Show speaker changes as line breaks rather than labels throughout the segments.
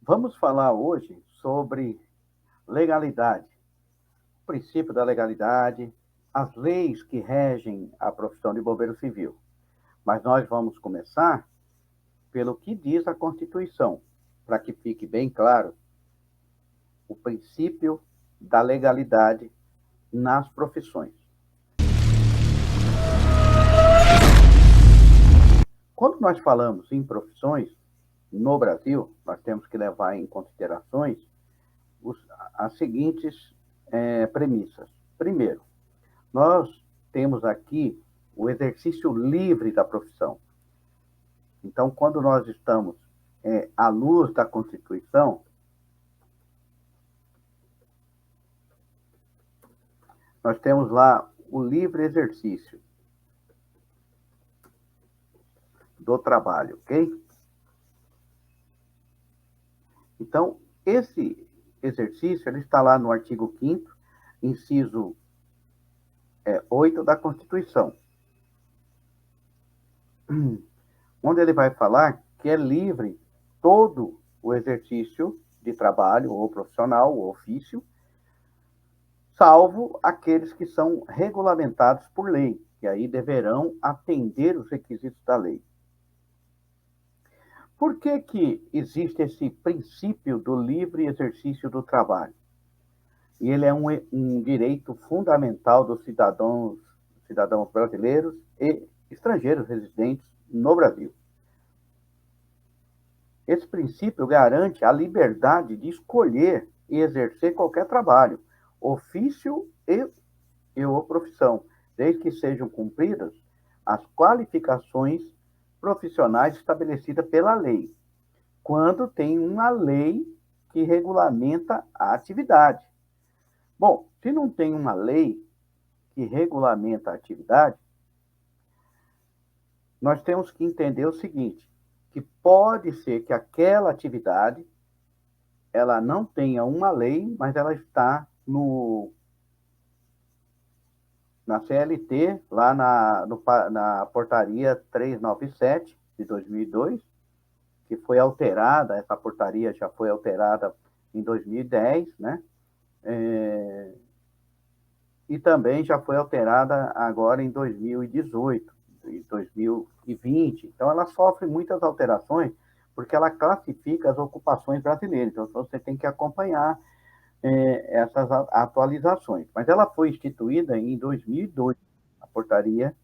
Vamos falar hoje sobre legalidade, o princípio da legalidade, as leis que regem a profissão de bombeiro civil. Mas nós vamos começar pelo que diz a Constituição, para que fique bem claro o princípio da legalidade nas profissões. Quando nós falamos em profissões, no Brasil, nós temos que levar em considerações as seguintes premissas. Primeiro, nós temos aqui o exercício livre da profissão. Então, quando nós estamos à luz da Constituição, nós temos lá o livre exercício do trabalho, ok? Então, esse exercício ele está lá no artigo 5º, inciso 8 da Constituição, onde ele vai falar que é livre todo o exercício de trabalho, ou profissional, ou ofício, salvo aqueles que são regulamentados por lei, que aí deverão atender os requisitos da lei. Por que que existe esse princípio do livre exercício do trabalho? E ele é um direito fundamental dos cidadãos brasileiros e estrangeiros residentes no Brasil. Esse princípio garante a liberdade de escolher e exercer qualquer trabalho, ofício ou profissão, desde que sejam cumpridas as qualificações profissionais estabelecidas pela lei, quando tem uma lei que regulamenta a atividade. Bom, se não tem uma lei que regulamenta a atividade, nós temos que entender o seguinte, que pode ser que aquela atividade ela não tenha uma lei, mas ela está na CLT, lá na portaria 397 de 2002, que foi alterada, essa portaria já foi alterada em 2010, né? E também já foi alterada agora em 2018 e 2020. Então, ela sofre muitas alterações, porque ela classifica as ocupações brasileiras. Então, você tem que acompanhar essas atualizações. Mas ela foi instituída em 2002, a portaria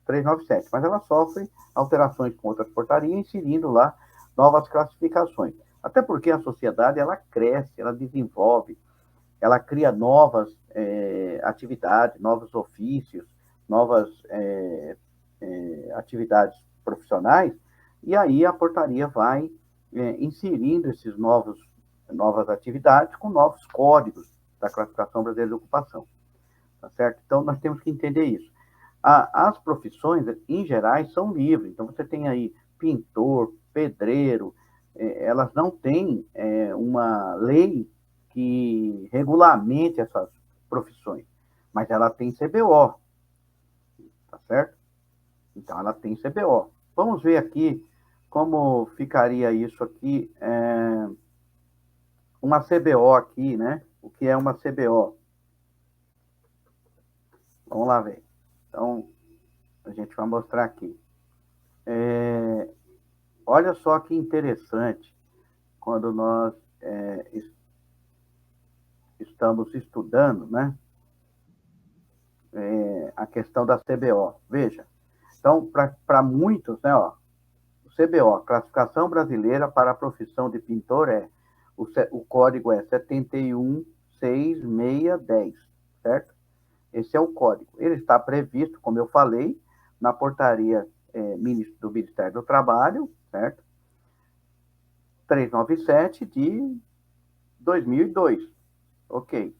397, mas ela sofre alterações com outras portarias, inserindo lá novas classificações. Até porque a sociedade, ela cresce, ela desenvolve, ela cria novas atividades, novos ofícios, novas atividades profissionais, e aí a portaria vai inserindo esses novas atividades com novos códigos da classificação brasileira de ocupação, tá certo? Então, nós temos que entender isso. As profissões, em geral, são livres. Então, você tem aí pintor, pedreiro, elas não têm uma lei que regulamente essas profissões, mas ela tem CBO, tá certo? Então, ela tem CBO. Vamos ver aqui como ficaria isso aqui, uma CBO aqui, né? O que é uma CBO? Vamos lá ver. Então, a gente vai mostrar aqui. Olha só que interessante quando nós estamos estudando, né? A questão da CBO. Veja, então, para muitos, né, ó, o CBO, Classificação Brasileira para a Profissão de Pintor, o código é 716610, certo? Esse é o código. Ele está previsto, como eu falei, na portaria do Ministério do Trabalho, certo? 397 de 2002. Ok.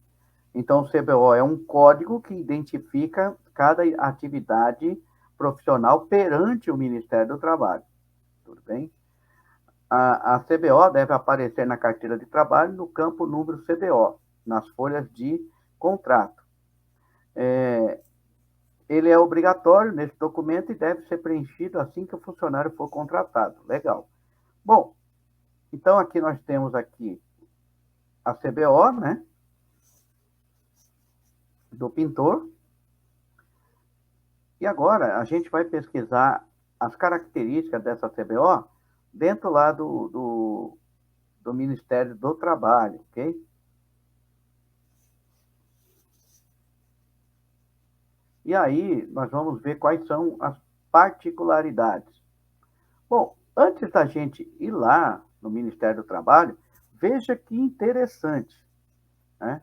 Então, o CBO é um código que identifica cada atividade profissional perante o Ministério do Trabalho. Tudo bem? A CBO deve aparecer na carteira de trabalho no campo número CBO, nas folhas de contrato. Ele é obrigatório nesse documento e deve ser preenchido assim que o funcionário for contratado. Legal. Bom, Então, aqui nós temos aqui a CBO, né, do pintor. E agora a gente vai pesquisar as características dessa CBO dentro lá do Ministério do Trabalho, ok? E aí nós vamos ver quais são as particularidades. Bom, antes da gente ir lá no Ministério do Trabalho, veja que interessante, né?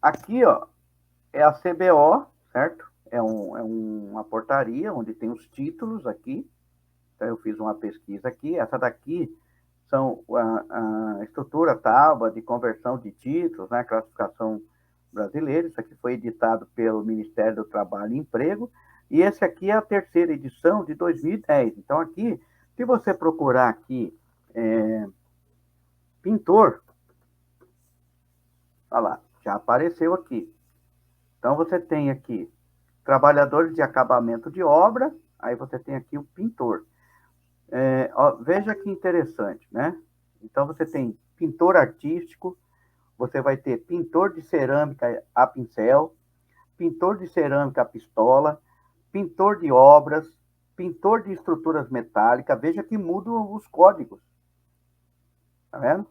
Aqui, ó, é a CBO, certo? Uma portaria onde tem os títulos aqui. Então, eu fiz uma pesquisa aqui. Essa daqui são a estrutura tábua de conversão de títulos, né? Classificação brasileira. Isso aqui foi editado pelo Ministério do Trabalho e Emprego. E esse aqui é a terceira edição de 2010. Então, aqui, se você procurar aqui, pintor, olha lá, já apareceu aqui. Então, você tem aqui trabalhadores de acabamento de obra, aí você tem aqui o pintor. Ó, veja que interessante, né? Então, você tem pintor artístico, você vai ter pintor de cerâmica a pincel, pintor de cerâmica a pistola, pintor de obras, pintor de estruturas metálicas. Veja que mudam os códigos, tá vendo?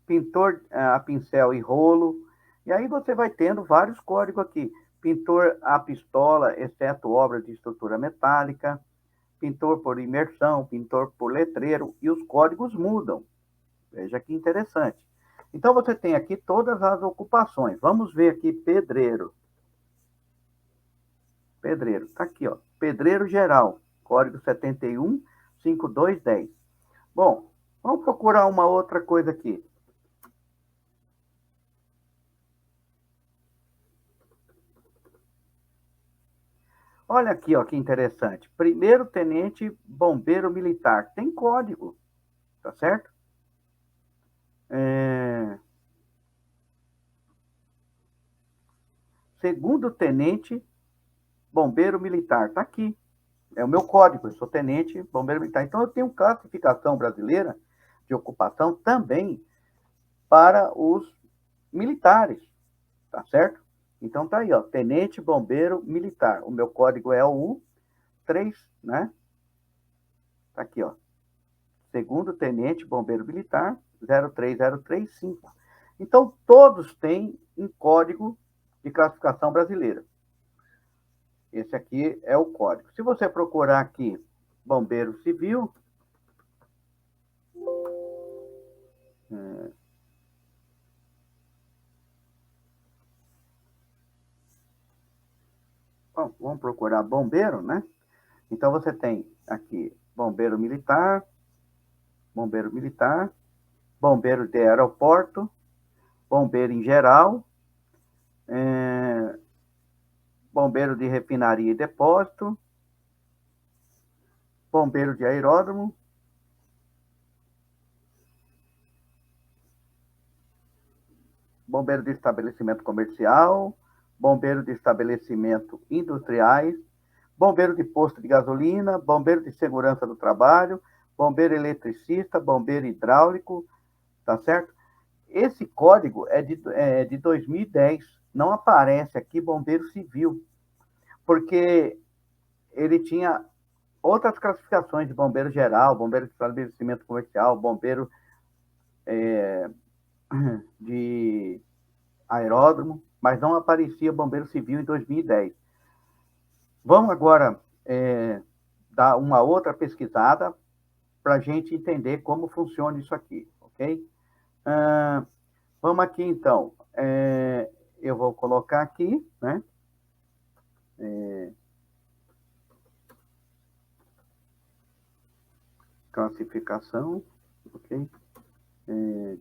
Pintor a pincel e rolo. E aí você vai tendo vários códigos aqui. Pintor a pistola, exceto obras de estrutura metálica, pintor por imersão, pintor por letreiro, e os códigos mudam. Veja que interessante. Então, você tem aqui todas as ocupações. Vamos ver aqui pedreiro. Pedreiro, está aqui, ó. Pedreiro geral, código 715210. Bom, vamos procurar uma outra coisa aqui. Olha aqui, ó, que interessante. Primeiro tenente bombeiro militar. Tem código, tá certo? Segundo tenente bombeiro militar. Tá aqui. É o meu código. Eu sou tenente bombeiro militar. Então, eu tenho classificação brasileira de ocupação também para os militares, tá certo? Então, tá aí, ó. Tenente bombeiro militar. O meu código é o 3, né? Tá aqui, ó. Segundo tenente bombeiro militar, 03035. Então, todos têm um código de classificação brasileira. Esse aqui é o código. Se você procurar aqui bombeiro civil, bom, vamos procurar bombeiro, né? Então, você tem aqui bombeiro militar, bombeiro de aeroporto, bombeiro em geral, bombeiro de refinaria e depósito, bombeiro de aeródromo, bombeiro de estabelecimento comercial, bombeiro de estabelecimento industriais, bombeiro de posto de gasolina, bombeiro de segurança do trabalho, bombeiro eletricista, bombeiro hidráulico, tá certo? Esse código é de 2010, não aparece aqui bombeiro civil, porque ele tinha outras classificações de bombeiro geral, bombeiro de estabelecimento comercial, bombeiro de aeródromo, mas não aparecia bombeiro civil em 2010. Vamos agora dar uma outra pesquisada para a gente entender como funciona isso aqui, ok? Vamos aqui, então. Eu vou colocar aqui, né? Classificação, ok?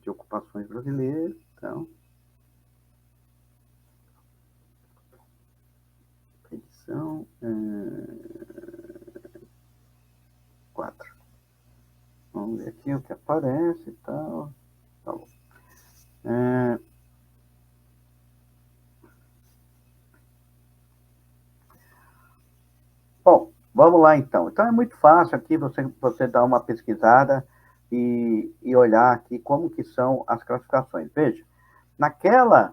De ocupações brasileiras, então. Edição 4. Vamos ver aqui o que aparece e tal. Tá bom. Bom, vamos lá então. Então é muito fácil aqui você dar uma pesquisada e olhar aqui como que são as classificações. Veja, naquela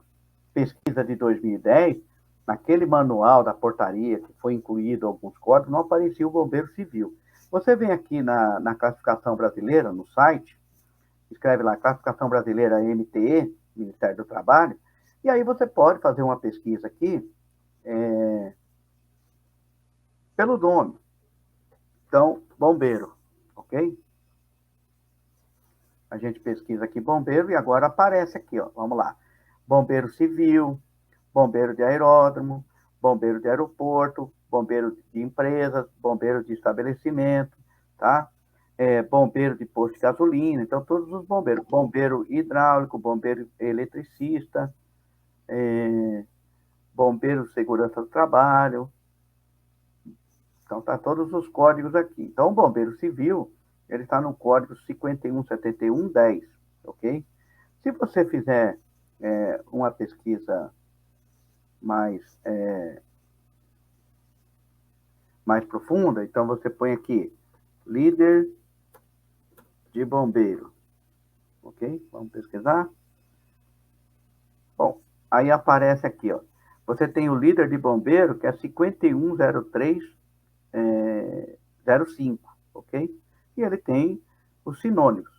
pesquisa de 2010, naquele manual da portaria que foi incluído alguns códigos, não aparecia o bombeiro civil. Você vem aqui na classificação brasileira, no site, escreve lá, classificação brasileira MTE, Ministério do Trabalho, e aí você pode fazer uma pesquisa aqui pelo nome. Então, bombeiro, ok? A gente pesquisa aqui bombeiro e agora aparece aqui, ó. Vamos lá. Bombeiro civil, bombeiro de aeródromo, bombeiro de aeroporto, bombeiro de empresas, bombeiro de estabelecimento, tá? Bombeiro de posto de gasolina, então todos os bombeiros. Bombeiro hidráulico, bombeiro eletricista, bombeiro de segurança do trabalho. Então, tá todos os códigos aqui. Então, o bombeiro civil, ele está no código 517110, ok? Se você fizer uma pesquisa mais profunda, então você põe aqui, líder de bombeiro, ok? Vamos pesquisar. Bom, aí aparece aqui, ó. Você tem o líder de bombeiro, que é 510305, ok? E ele tem os sinônimos,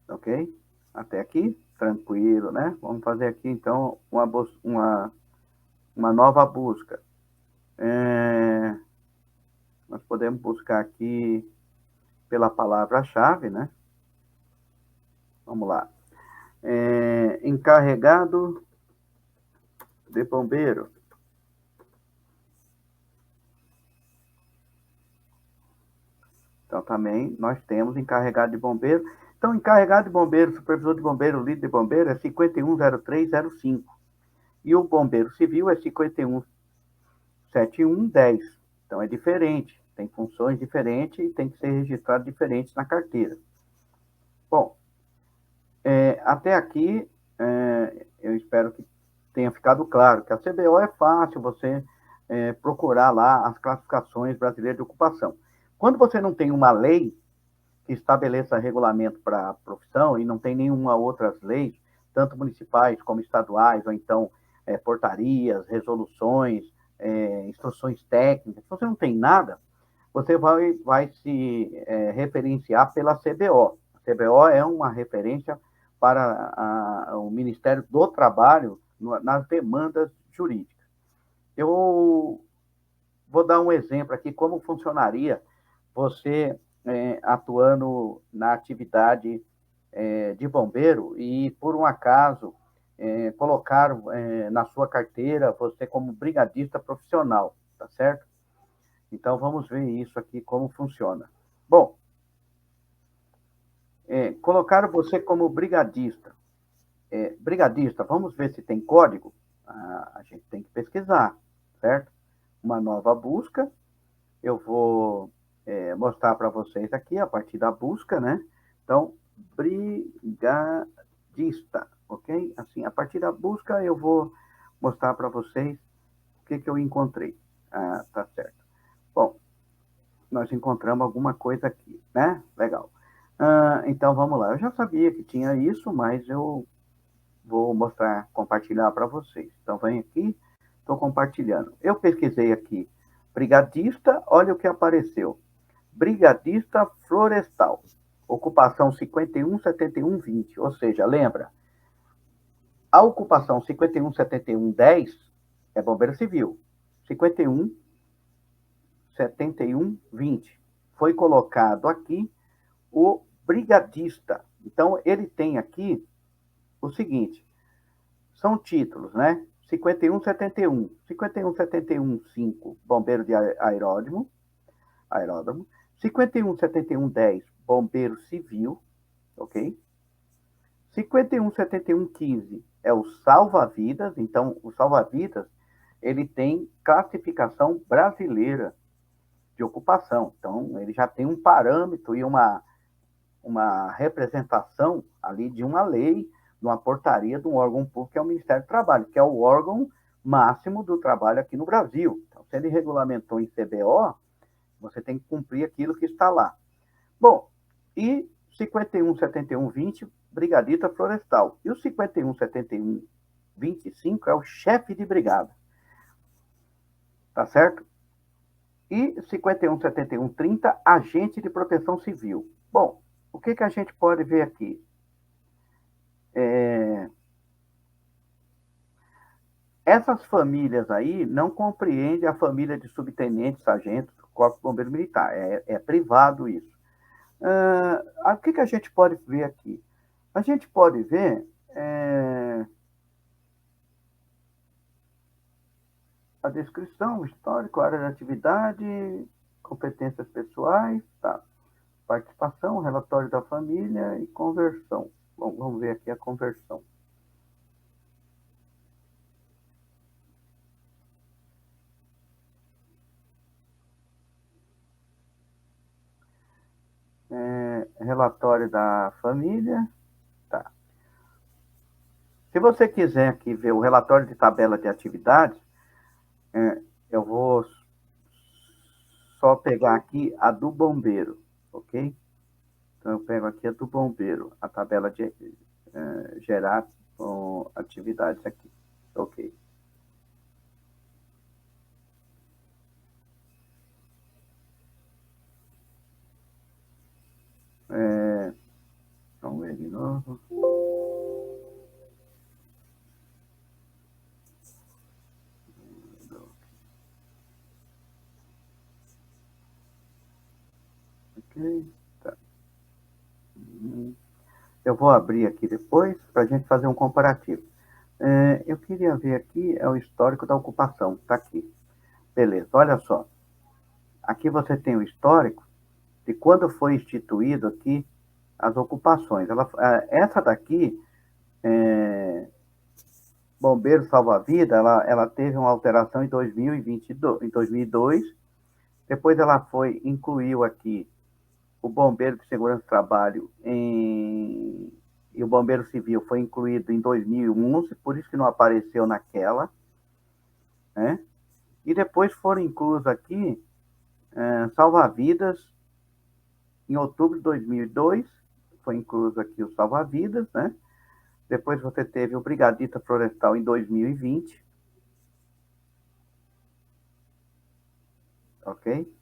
ok? Até aqui, tranquilo, né? Vamos fazer aqui, então, uma nova busca. Nós podemos buscar aqui pela palavra-chave, né? Vamos lá. Encarregado de bombeiro. Então, também nós temos encarregado de bombeiro. Então, encarregado de bombeiro, supervisor de bombeiro, líder de bombeiro é 510305. E o bombeiro civil é 517110. Então, é diferente. Tem funções diferentes e tem que ser registrado diferentes na carteira. Bom, até aqui, eu espero que tenha ficado claro que a CBO é fácil você procurar lá as classificações brasileiras de ocupação. Quando você não tem uma lei que estabeleça regulamento para a profissão e não tem nenhuma outras leis, tanto municipais como estaduais, ou então portarias, resoluções, instruções técnicas, se você não tem nada, você vai se referenciar pela CBO. A CBO é uma referência para o Ministério do Trabalho nas demandas jurídicas. Eu vou dar um exemplo aqui, como funcionaria você atuando na atividade de bombeiro e, por um acaso, colocar na sua carteira você como brigadista profissional, tá certo? Então, vamos ver isso aqui, como funciona. Bom, colocaram você como brigadista. Brigadista, vamos ver se tem código? A gente tem que pesquisar, certo? Uma nova busca. Eu vou mostrar para vocês aqui, a partir da busca, né? Então, brigadista, ok? Assim, a partir da busca, eu vou mostrar para vocês o que eu encontrei. Ah, tá certo. Bom, nós encontramos alguma coisa aqui, né? Legal. Então, vamos lá. Eu já sabia que tinha isso, mas eu vou mostrar, compartilhar para vocês. Então, vem aqui, estou compartilhando. Eu pesquisei aqui, brigadista, olha o que apareceu. Brigadista florestal, ocupação 517120, ou seja, lembra, a ocupação 517110 é bombeiro civil, 517120. Foi colocado aqui o brigadista. Então, ele tem aqui o seguinte, são títulos, né? 5171, 51715, bombeiro de aeródromo, 517110, bombeiro civil, ok? 517115 é o salva-vidas, então o salva-vidas, ele tem classificação brasileira de ocupação, então ele já tem um parâmetro e uma representação ali de uma lei, de uma portaria de um órgão público, que é o Ministério do Trabalho, que é o órgão máximo do trabalho aqui no Brasil. Então, se ele regulamentou em CBO, você tem que cumprir aquilo que está lá. Bom, e 517120, brigadista florestal. E o 517125 é o chefe de brigada. Tá certo? E 517130, agente de proteção civil. Bom, o que a gente pode ver aqui? Essas famílias aí não compreendem a família de subtenente, sargento, corpo de bombeiro militar. É privado isso. O que a gente pode ver aqui? A gente pode ver a descrição, o histórico, área de atividade, competências pessoais, tá. Participação, relatório da família e conversão. Bom, vamos ver aqui a conversão. Relatório da família, tá. Se você quiser aqui ver o relatório de tabela de atividades, eu vou só pegar aqui a do bombeiro, ok? Então, eu pego aqui a do bombeiro, a tabela de gerar com atividades aqui, ok. Vamos ver de novo. Ok, tá. Eu vou abrir aqui depois para a gente fazer um comparativo. Eu queria ver aqui, é o histórico da ocupação, está aqui. Beleza, olha só. Aqui você tem o histórico de quando foi instituído aqui as ocupações. Essa daqui, Bombeiro Salva-Vida, ela teve uma alteração em 2022, em 2002. Depois ela incluiu aqui o Bombeiro de Segurança do Trabalho e o Bombeiro Civil foi incluído em 2011, por isso que não apareceu naquela, né? E depois foram inclusos aqui salva-vidas em outubro de 2002, foi incluso aqui o salva-vidas, né? Depois você teve o brigadista florestal em 2020, ok?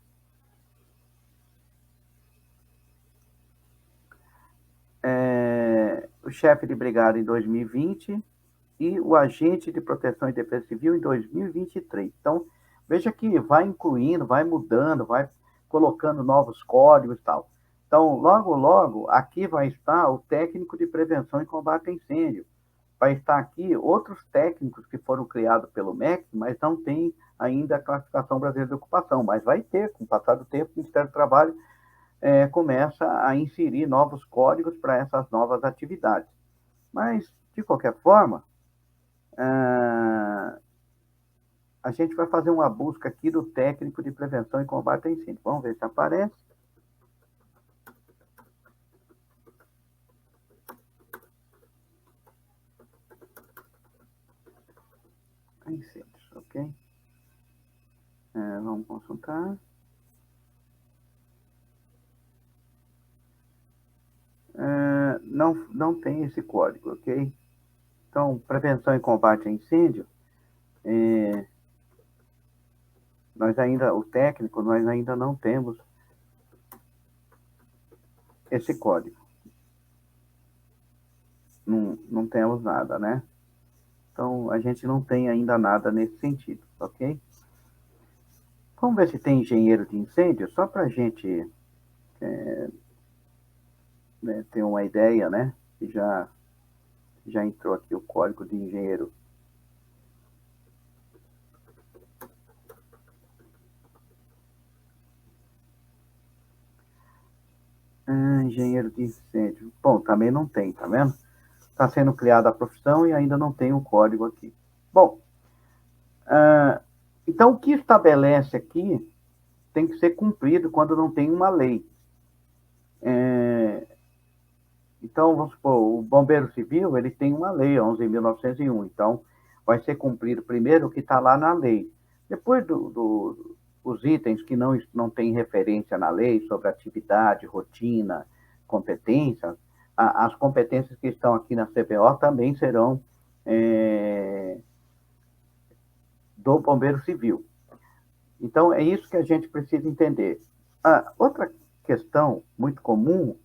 O chefe de brigada em 2020 e o agente de proteção e defesa civil em 2023. Então, veja que vai incluindo, vai mudando, vai colocando novos códigos e tal. Então, logo, logo, aqui vai estar o técnico de prevenção e combate a incêndio. Vai estar aqui outros técnicos que foram criados pelo MEC, mas não tem ainda a classificação brasileira de ocupação, mas vai ter, com o passar do tempo, o Ministério do Trabalho começa a inserir novos códigos para essas novas atividades. Mas, de qualquer forma, a gente vai fazer uma busca aqui do técnico de prevenção e combate a incêndio. Vamos ver se aparece. Incêndios, ok? Vamos consultar. Não tem esse código, ok? Então, prevenção e combate a incêndio, o técnico, nós ainda não temos esse código. Não temos nada, né? Então, a gente não tem ainda nada nesse sentido, ok? Vamos ver se tem engenheiro de incêndio, só para a gente ter uma ideia, né? Já entrou aqui o código de engenheiro. Engenheiro de incêndio. Bom, também não tem, tá vendo? Está sendo criada a profissão e ainda não tem o código aqui. Bom, então o que estabelece aqui tem que ser cumprido quando não tem uma lei. Então, vamos supor, o Bombeiro Civil, ele tem uma lei, 11.901. Então, vai ser cumprido primeiro o que está lá na lei. Depois os itens que não têm referência na lei sobre atividade, rotina, competência, as competências que estão aqui na CBO também serão do Bombeiro Civil. Então, é isso que a gente precisa entender. Outra questão muito comum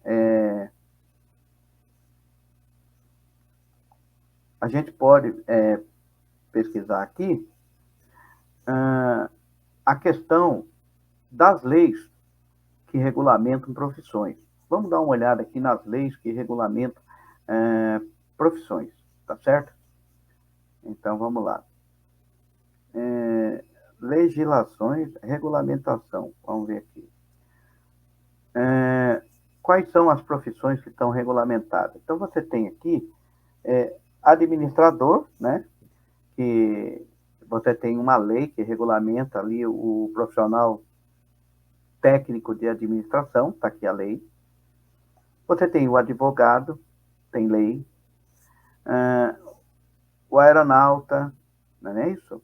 a gente pode pesquisar aqui a questão das leis que regulamentam profissões. Vamos dar uma olhada aqui nas leis que regulamentam profissões, tá certo? Então, vamos lá. Legislações, regulamentação, vamos ver aqui. Quais são as profissões que estão regulamentadas? Então, você tem aqui administrador, né? Que você tem uma lei que regulamenta ali o profissional técnico de administração, está aqui a lei. Você tem o advogado, tem lei. O aeronauta, não é isso?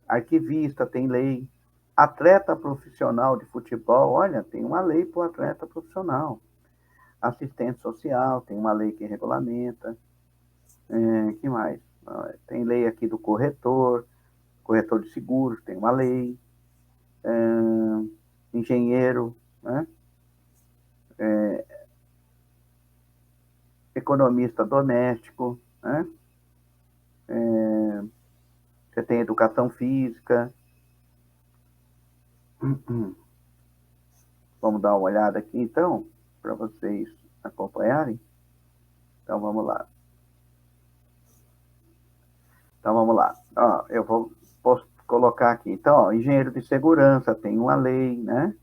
Arquivista, tem lei. Atleta profissional de futebol, olha, tem uma lei para o atleta profissional. Assistente social, tem uma lei que regulamenta. Que mais? Tem lei aqui do corretor de seguros, tem uma lei. Engenheiro, né? Economista doméstico, né? Você tem educação física. Vamos dar uma olhada aqui, então, para vocês acompanharem. Então, vamos lá. Posso colocar aqui. Então, engenheiro de segurança, tem uma lei, né?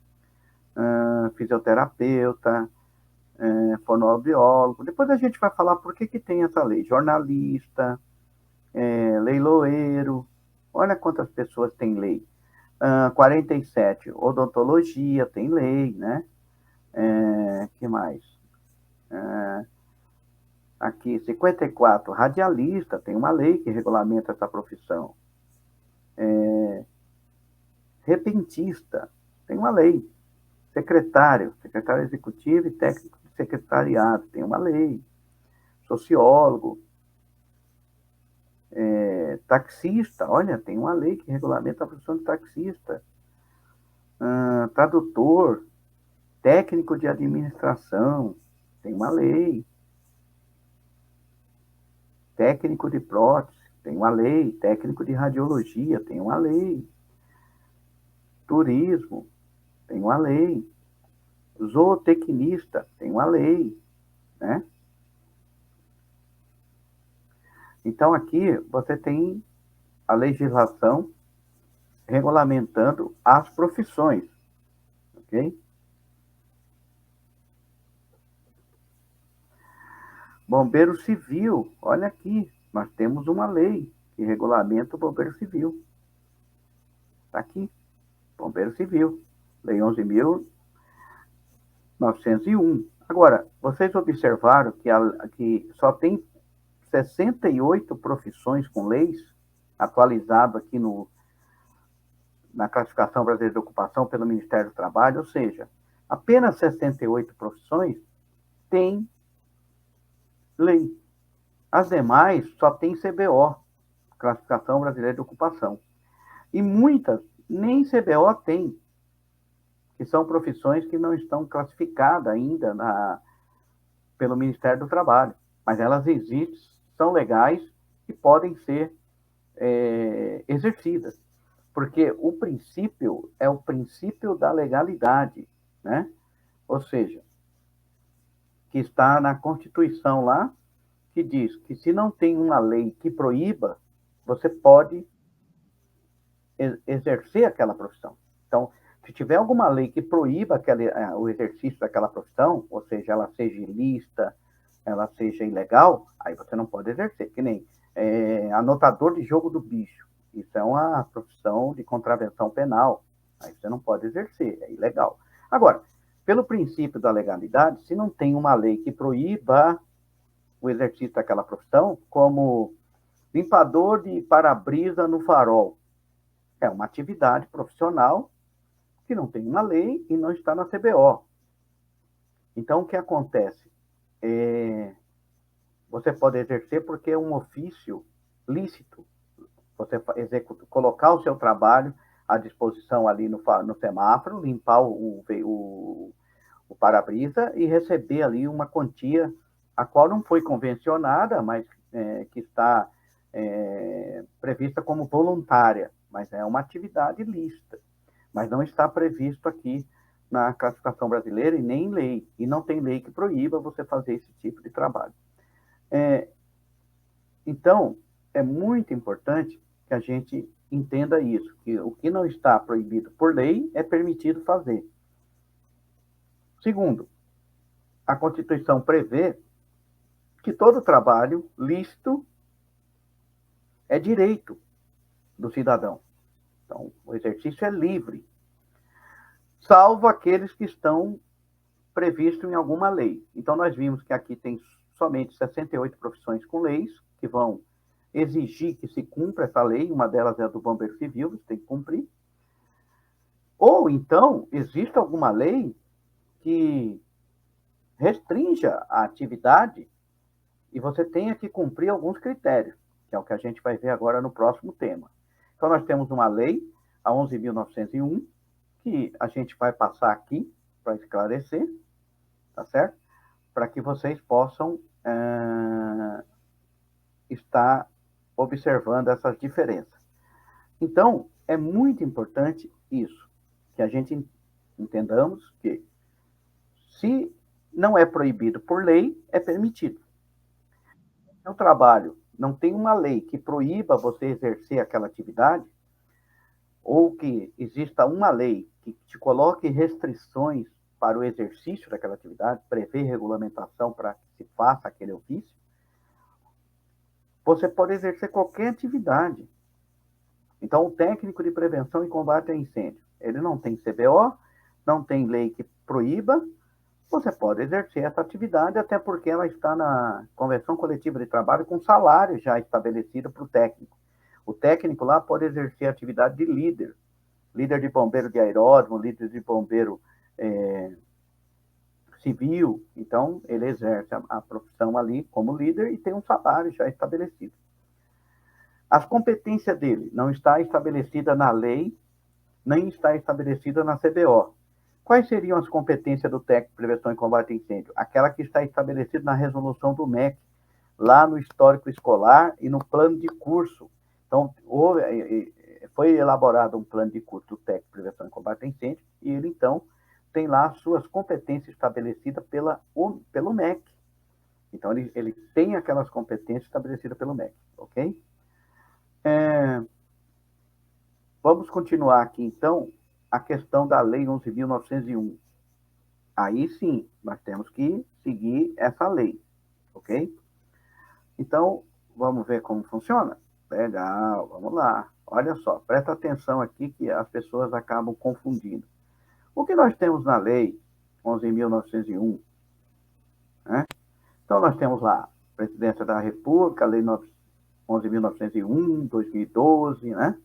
Fisioterapeuta, fonoaudiólogo. Depois a gente vai falar por que tem essa lei. Jornalista, leiloeiro. Olha quantas pessoas têm lei. 47, odontologia, tem lei, né? Que mais? Aqui, 54, radialista, tem uma lei que regulamenta essa profissão. Repentista, tem uma lei. Secretário executivo e técnico de secretariado, tem uma lei. Sociólogo, taxista, olha, tem uma lei que regulamenta a profissão de taxista. Tradutor, técnico de administração, tem uma lei. Técnico de prótese, tem uma lei. Técnico de radiologia, tem uma lei. Turismo, tem uma lei. Zootecnista, tem uma lei, né? Então, aqui você tem a legislação regulamentando as profissões, ok? Bombeiro Civil, olha aqui, nós temos uma lei que regulamenta o Bombeiro Civil. Está aqui, Bombeiro Civil, Lei 11.901. Agora, vocês observaram que só tem 68 profissões com leis, atualizado aqui na Classificação Brasileira de Ocupação pelo Ministério do Trabalho, ou seja, apenas 68 profissões têm lei. As demais só tem CBO, Classificação Brasileira de Ocupação. E muitas nem CBO tem, que são profissões que não estão classificadas ainda pelo Ministério do Trabalho. Mas elas existem, são legais e podem ser exercidas. Porque o princípio é o princípio da legalidade, né? Ou seja, que está na Constituição lá, que diz que se não tem uma lei que proíba, você pode exercer aquela profissão. Então, se tiver alguma lei que proíba o exercício daquela profissão, ou seja, ela seja ilícita, ela seja ilegal, aí você não pode exercer, que nem anotador de jogo do bicho. Isso é uma profissão de contravenção penal, aí você não pode exercer, é ilegal. Agora, pelo princípio da legalidade, se não tem uma lei que proíba o exercício daquela profissão, como Limpador de para-brisa no farol. É uma atividade profissional que não tem uma lei e não está na CBO. Então, o que acontece? Você pode exercer porque é um ofício lícito. Você colocar o seu trabalho à disposição ali no semáforo, limpar o para-brisa e receber ali uma quantia a qual não foi convencionada, mas que está prevista como voluntária, mas é uma atividade lícita, mas não está previsto aqui na classificação brasileira e nem em lei, e não tem lei que proíba você fazer esse tipo de trabalho. Então, é muito importante que a gente entenda isso, que o que não está proibido por lei é permitido fazer. Segundo, a Constituição prevê que todo trabalho lícito é direito do cidadão. Então, o exercício é livre, salvo aqueles que estão previstos em alguma lei. Então, nós vimos que aqui tem somente 68 profissões com leis, que vão exigir que se cumpra essa lei, uma delas é a do Bombeiro Civil, você tem que cumprir. Ou, então, existe alguma lei que restrinja a atividade e você tenha que cumprir alguns critérios, que é o que a gente vai ver agora no próximo tema. Então, nós temos uma lei, a 11.901, que a gente vai passar aqui para esclarecer, tá certo? Para que vocês possam estar observando essas diferenças. Então, é muito importante isso, que a gente entendamos que se não é proibido por lei, é permitido. Se o trabalho não tem uma lei que proíba você exercer aquela atividade, ou que exista uma lei que te coloque restrições para o exercício daquela atividade, prevê regulamentação para que se faça aquele ofício, você pode exercer qualquer atividade. Então, o técnico de prevenção e combate a incêndio, ele não tem CBO, não tem lei que proíba, você pode exercer essa atividade, até porque ela está na Convenção Coletiva de Trabalho com salário já estabelecido para o técnico. O técnico lá pode exercer a atividade de líder de bombeiro de aeródromo, líder de bombeiro civil. Então, ele exerce a profissão ali como líder e tem um salário já estabelecido. As competências dele não está estabelecida na lei, nem está estabelecida na CBO. Quais seriam as competências do técnico de prevenção e combate a incêndio? Aquela que está estabelecida na resolução do MEC, lá no histórico escolar e no plano de curso. Então, foi elaborado um plano de curso do técnico de prevenção e combate a incêndio, e ele, então, tem lá as suas competências estabelecidas pelo MEC. Então, ele tem aquelas competências estabelecidas pelo MEC, ok? Vamos continuar aqui, então, a questão da Lei 11.901. Aí sim, nós temos que seguir essa lei, ok? Então, vamos ver como funciona? Legal, vamos lá. Olha só, presta atenção aqui que as pessoas acabam confundindo. O que nós temos na Lei 11.901, né? Então, nós temos lá a Presidência da República, a Lei 11.901, 2012, né?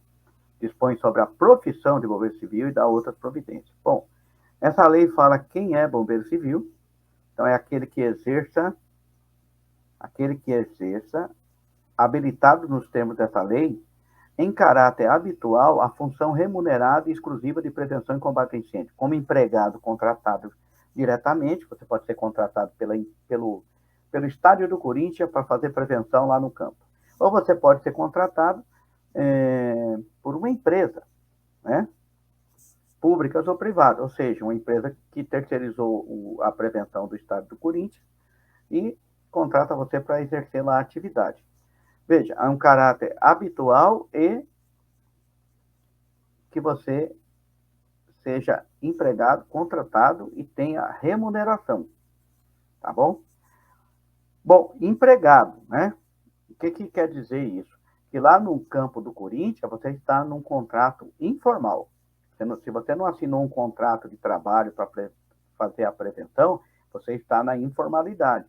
Dispõe sobre a profissão de bombeiro civil e dá outras providências. Bom, essa lei fala quem é bombeiro civil, então é aquele que exerça, habilitado nos termos dessa lei, em caráter habitual, a função remunerada e exclusiva de prevenção e combate a incêndio, como empregado contratado diretamente, você pode ser contratado pelo estádio do Corinthians para fazer prevenção lá no campo. Ou você pode ser contratado por uma empresa, né? Públicas ou privadas, ou seja, uma empresa que terceirizou a prevenção do estádio do Corinthians e contrata você para exercer lá a atividade. Veja, é um caráter habitual e que você seja empregado, contratado e tenha remuneração, tá bom? Bom, empregado, né? O que quer dizer isso? Que lá no campo do Corinthians, você está num contrato informal. Se você não assinou um contrato de trabalho para fazer a prevenção, você está na informalidade,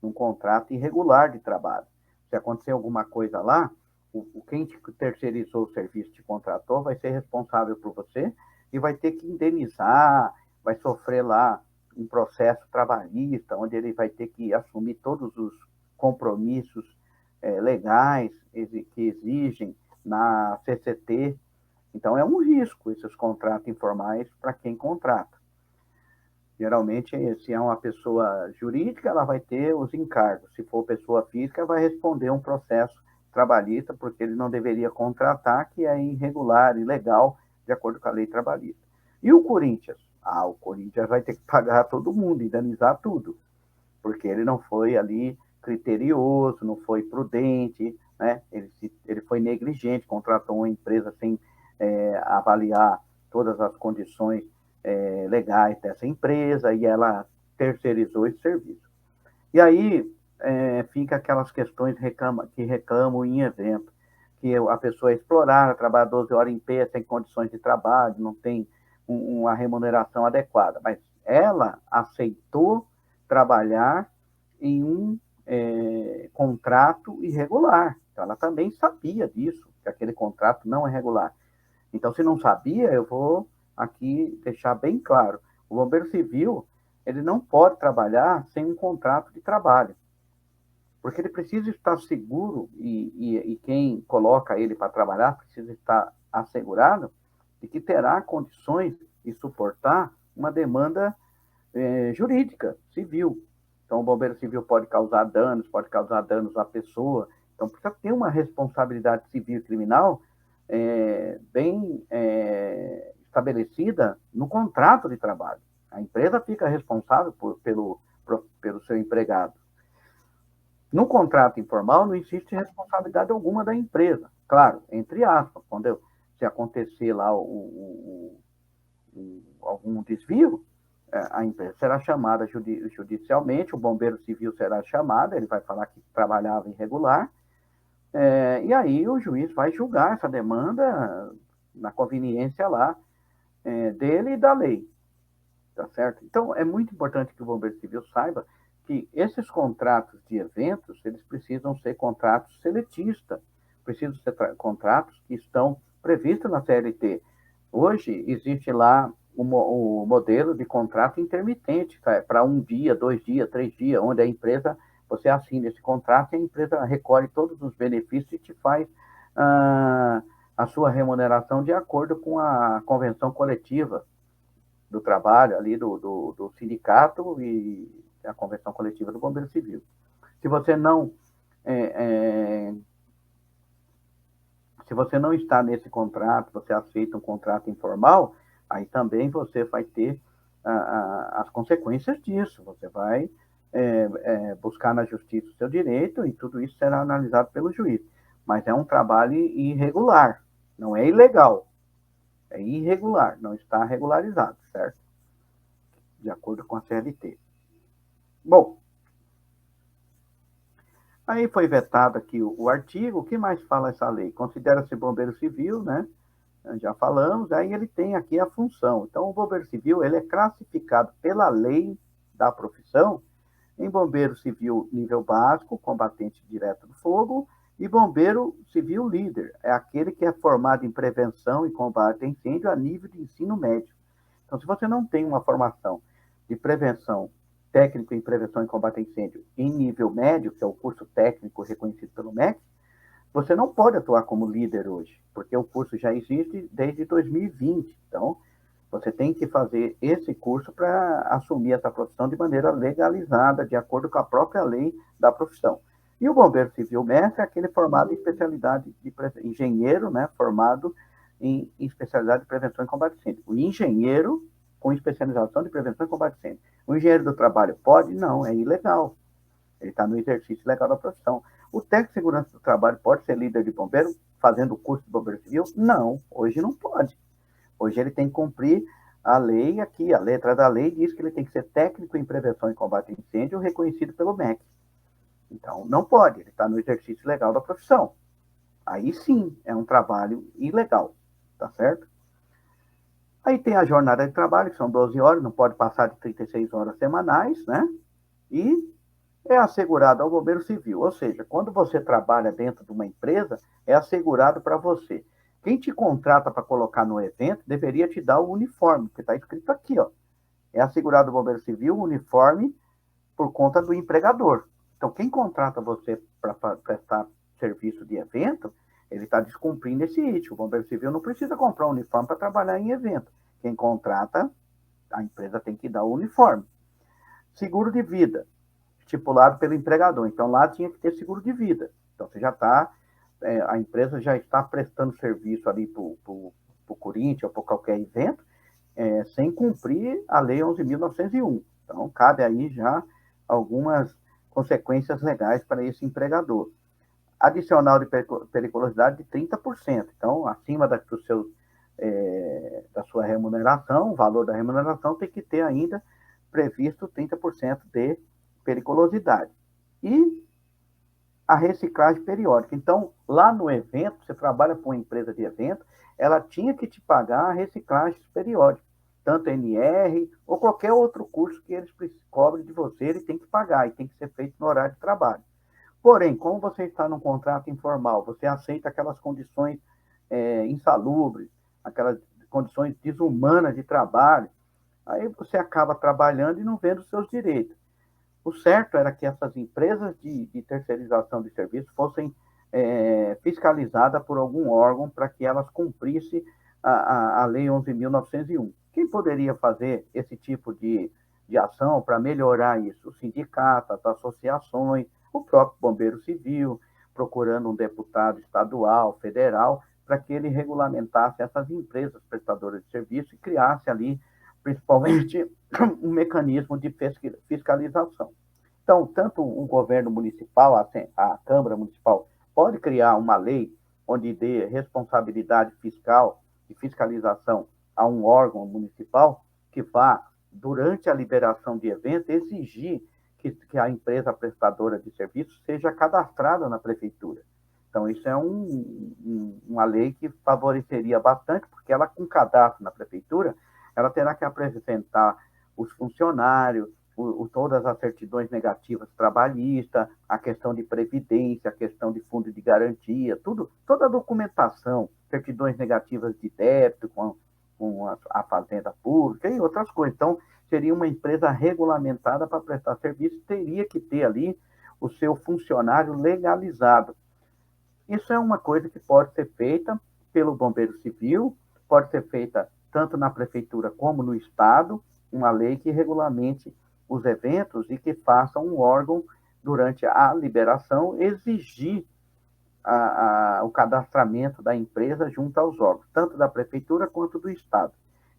num contrato irregular de trabalho. Se acontecer alguma coisa lá, quem te terceirizou o serviço, te contratou, vai ser responsável por você e vai ter que indenizar, vai sofrer lá um processo trabalhista, onde ele vai ter que assumir todos os compromissos legais que exigem na CCT. Então, é um risco esses contratos informais para quem contrata. Geralmente, se é uma pessoa jurídica, ela vai ter os encargos. Se for pessoa física, vai responder um processo trabalhista, porque ele não deveria contratar, que é irregular, ilegal, de acordo com a lei trabalhista. E o Corinthians? O Corinthians vai ter que pagar todo mundo, indenizar tudo, porque ele não foi ali criterioso, não foi prudente, né? Ele foi negligente, contratou uma empresa sem avaliar todas as condições legais dessa empresa e ela terceirizou esse serviço. E aí fica aquelas questões que reclamam em evento, que a pessoa é explorada, trabalha 12 horas em pé, sem condições de trabalho, não tem uma remuneração adequada, mas ela aceitou trabalhar em um contrato irregular. Então, ela também sabia disso, que aquele contrato não é regular. Então, se não sabia, eu vou aqui deixar bem claro. O bombeiro civil, ele não pode trabalhar sem um contrato de trabalho, porque ele precisa estar seguro e quem coloca ele para trabalhar precisa estar assegurado de que terá condições de suportar uma demanda jurídica, civil. Então, o bombeiro civil pode causar danos à pessoa. Então, precisa ter uma responsabilidade civil e criminal bem estabelecida no contrato de trabalho. A empresa fica responsável pelo seu empregado. No contrato informal, não existe responsabilidade alguma da empresa. Claro, entre aspas, se acontecer lá algum desvio, a empresa será chamada judicialmente, o bombeiro civil será chamado, ele vai falar que trabalhava irregular, e aí o juiz vai julgar essa demanda na conveniência lá dele e da lei, tá certo? Então, é muito importante que o bombeiro civil saiba que esses contratos de eventos, eles precisam ser contratos seletistas, precisam ser contratos que estão previstos na CLT. Hoje, existe lá o modelo de contrato intermitente, para 1 dia, 2 dias, 3 dias, onde a empresa, você assina esse contrato e a empresa recolhe todos os benefícios e te faz a sua remuneração de acordo com a convenção coletiva do trabalho ali do sindicato e a convenção coletiva do bombeiro civil. Se você não se você não está nesse contrato, você aceita um contrato informal, aí também você vai ter as consequências disso. Você vai buscar na justiça o seu direito e tudo isso será analisado pelo juiz. Mas é um trabalho irregular, não é ilegal, é irregular, não está regularizado, certo? De acordo com a CLT. Bom, aí foi vetado aqui o artigo, o que mais fala essa lei? Considera-se bombeiro civil, né? Já falamos, aí ele tem aqui a função. Então, o bombeiro civil, ele é classificado pela lei da profissão em bombeiro civil nível básico, combatente direto do fogo, e bombeiro civil líder, é aquele que é formado em prevenção e combate a incêndio a nível de ensino médio. Então, se você não tem uma formação de prevenção, técnico em prevenção e combate a incêndio em nível médio, que é o curso técnico reconhecido pelo MEC, você não pode atuar como líder hoje, porque o curso já existe desde 2020. Então, você tem que fazer esse curso para assumir essa profissão de maneira legalizada, de acordo com a própria lei da profissão. E o bombeiro civil mestre é aquele formado em especialidade de engenheiro, né, formado em especialidade de prevenção e combate a incêndio. O engenheiro com especialização de prevenção e combate a incêndio. O engenheiro do trabalho pode? Não, é ilegal. Ele está no exercício legal da profissão. O técnico de segurança do trabalho pode ser líder de bombeiro fazendo o curso de bombeiro civil? Não, hoje não pode. Hoje ele tem que cumprir a lei aqui, a letra da lei diz que ele tem que ser técnico em prevenção e combate a incêndio reconhecido pelo MEC. Então, não pode, ele está no exercício legal da profissão. Aí sim, é um trabalho ilegal, tá certo? Aí tem a jornada de trabalho, que são 12 horas, não pode passar de 36 horas semanais, né? E É assegurado ao bombeiro civil, ou seja, quando você trabalha dentro de uma empresa, é assegurado para você. Quem te contrata para colocar no evento deveria te dar o uniforme, que está escrito aqui, ó. É assegurado ao bombeiro civil o uniforme por conta do empregador. Então, quem contrata você para prestar serviço de evento, ele está descumprindo esse item. O bombeiro civil não precisa comprar um uniforme para trabalhar em evento. Quem contrata, a empresa tem que dar o uniforme. Seguro de vida, estipulado pelo empregador. Então, lá tinha que ter seguro de vida. Então, você já está, a empresa já está prestando serviço ali para o Corinthians ou para qualquer evento, sem cumprir a Lei 11.901. Então, cabe aí já algumas consequências legais para esse empregador. Adicional de periculosidade de 30%. Então, acima do seu, da sua remuneração, o valor da remuneração tem que ter ainda previsto 30% de periculosidade. E a reciclagem periódica. Então, lá no evento, você trabalha com uma empresa de evento, ela tinha que te pagar a reciclagem periódica, tanto NR ou qualquer outro curso que eles cobrem de você, ele tem que pagar e tem que ser feito no horário de trabalho. Porém, como você está num contrato informal, você aceita aquelas condições insalubres, aquelas condições desumanas de trabalho, aí você acaba trabalhando e não vendo os seus direitos. O certo era que essas empresas de terceirização de serviços fossem fiscalizadas por algum órgão para que elas cumprissem a Lei 11.901. Quem poderia fazer esse tipo de ação para melhorar isso? Os sindicatos, as associações, o próprio Bombeiro Civil, procurando um deputado estadual, federal, para que ele regulamentasse essas empresas prestadoras de serviço e criasse ali, principalmente, um mecanismo de fiscalização. Então, tanto o governo municipal, a Câmara Municipal, pode criar uma lei onde dê responsabilidade fiscal e fiscalização a um órgão municipal que vá, durante a liberação de evento, exigir que a empresa prestadora de serviços seja cadastrada na prefeitura. Então, isso é uma lei que favoreceria bastante, porque ela, com cadastro na prefeitura, ela terá que apresentar os funcionários, todas as certidões negativas trabalhistas, a questão de previdência, a questão de fundo de garantia, toda a documentação, certidões negativas de débito com a fazenda pública e outras coisas. Então, seria uma empresa regulamentada para prestar serviço, teria que ter ali o seu funcionário legalizado. Isso é uma coisa que pode ser feita pelo Bombeiro Civil, pode ser feita tanto na prefeitura como no estado, uma lei que regulamente os eventos e que faça um órgão, durante a liberação, exigir o cadastramento da empresa junto aos órgãos, tanto da prefeitura quanto do estado.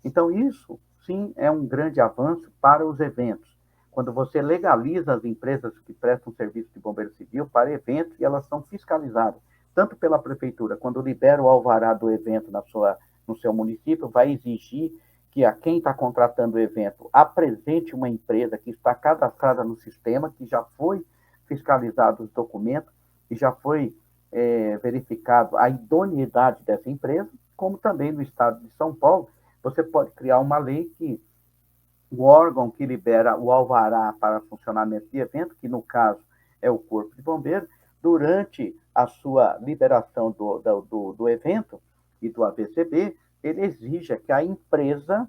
Então, isso, sim, é um grande avanço para os eventos. Quando você legaliza as empresas que prestam serviço de bombeiro civil para eventos, e elas são fiscalizadas, tanto pela prefeitura, quando libera o alvará do evento no seu município, vai exigir que a quem está contratando o evento apresente uma empresa que está cadastrada no sistema, que já foi fiscalizado os documentos, e já foi verificado a idoneidade dessa empresa, como também no estado de São Paulo, você pode criar uma lei que o órgão que libera o alvará para funcionamento de evento, que no caso é o Corpo de Bombeiros, durante a sua liberação do evento e do ABCB, ele exige que a empresa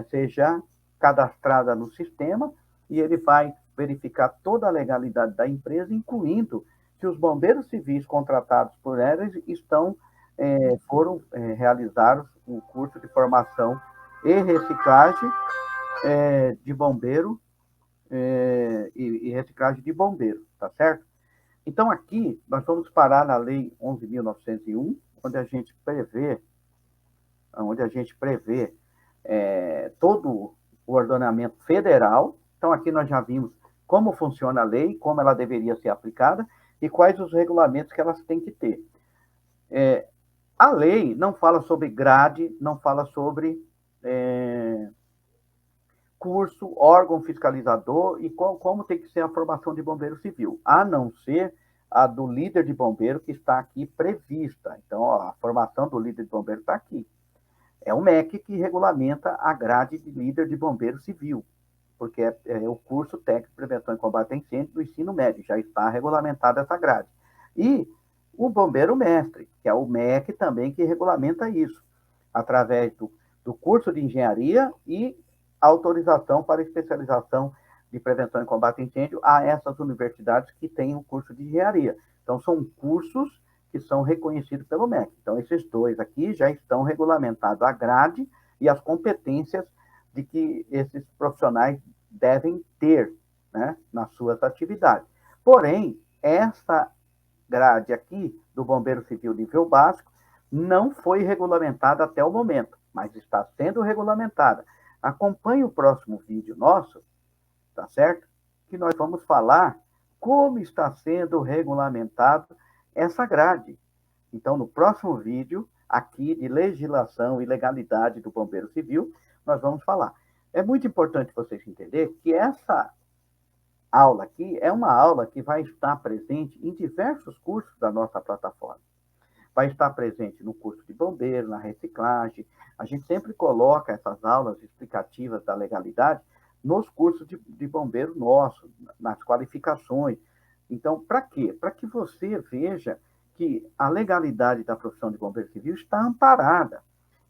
seja cadastrada no sistema e ele vai verificar toda a legalidade da empresa, incluindo se os bombeiros civis contratados por eles foram realizados um curso de formação e reciclagem de bombeiro e reciclagem de bombeiro, tá certo? Então, aqui, nós vamos parar na Lei 11.901, onde a gente prevê todo o ordenamento federal. Então, aqui nós já vimos como funciona a lei, como ela deveria ser aplicada e quais os regulamentos que elas têm que ter. A lei não fala sobre grade, não fala sobre curso, órgão fiscalizador e como tem que ser a formação de bombeiro civil, a não ser a do líder de bombeiro que está aqui prevista. Então, ó, a formação do líder de bombeiro está aqui. É o MEC que regulamenta a grade de líder de bombeiro civil. porque é o curso técnico de prevenção e combate a incêndio do ensino médio, já está regulamentada essa grade. E o bombeiro mestre, que é o MEC também que regulamenta isso, através do curso de engenharia e autorização para especialização de prevenção e combate a incêndio a essas universidades que têm o curso de engenharia. Então, são cursos que são reconhecidos pelo MEC. Então, esses dois aqui já estão regulamentados a grade e as competências de que esses profissionais devem ter, né, nas suas atividades. Porém, essa grade aqui do Bombeiro Civil nível básico não foi regulamentada até o momento, mas está sendo regulamentada. Acompanhe o próximo vídeo nosso, tá certo? Que nós vamos falar como está sendo regulamentado essa grade. Então, no próximo vídeo, aqui de legislação e legalidade do Bombeiro Civil, nós vamos falar. É muito importante vocês entenderem que essa aula aqui é uma aula que vai estar presente em diversos cursos da nossa plataforma. Vai estar presente no curso de bombeiro, na reciclagem. A gente sempre coloca essas aulas explicativas da legalidade nos cursos de bombeiro nosso, nas qualificações. Então, para quê? Para que você veja que a legalidade da profissão de bombeiro civil está amparada.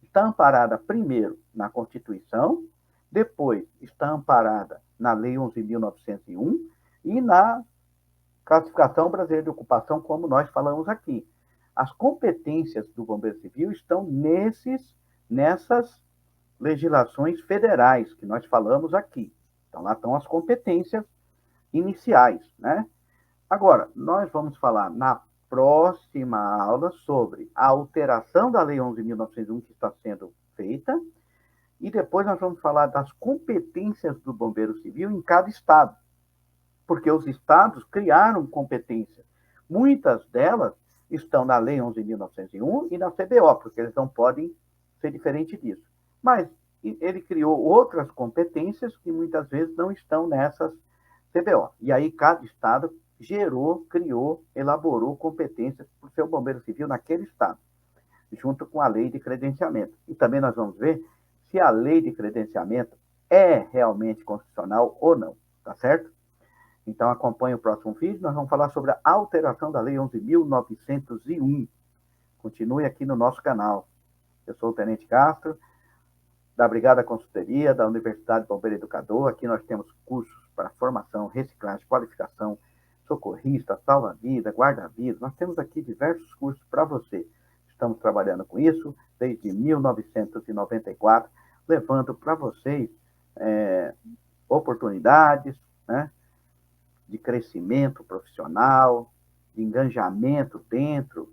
Está amparada, primeiro, na Constituição, depois está amparada na Lei 11.901 e na Classificação Brasileira de Ocupação, como nós falamos aqui. As competências do Bombeiro Civil estão nessas legislações federais que nós falamos aqui. Então, lá estão as competências iniciais, né? Agora, nós vamos falar na próxima aula sobre a alteração da Lei 11.901 que está sendo feita, e depois nós vamos falar das competências do Bombeiro Civil em cada estado, porque os estados criaram competências. Muitas delas estão na Lei 11.901 e na CBO, porque eles não podem ser diferente disso. Mas ele criou outras competências que muitas vezes não estão nessas CBO. E aí cada estado criou, elaborou competências para o seu bombeiro civil naquele estado, junto com a lei de credenciamento. E também nós vamos ver se a lei de credenciamento é realmente constitucional ou não, tá certo? Então, acompanhe o próximo vídeo, nós vamos falar sobre a alteração da Lei 11.901. Continue aqui no nosso canal. Eu sou o Tenente Castro, da Brigada Consultoria, da Universidade Bombeiro Educador. Aqui nós temos cursos para formação, reciclagem, qualificação, socorrista, salva-vida, guarda-vida. Nós temos aqui diversos cursos para você. Estamos trabalhando com isso desde 1994, levando para vocês oportunidades, né, de crescimento profissional, de engajamento dentro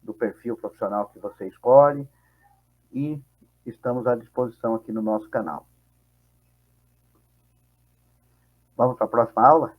do perfil profissional que você escolhe, e estamos à disposição aqui no nosso canal. Vamos para a próxima aula?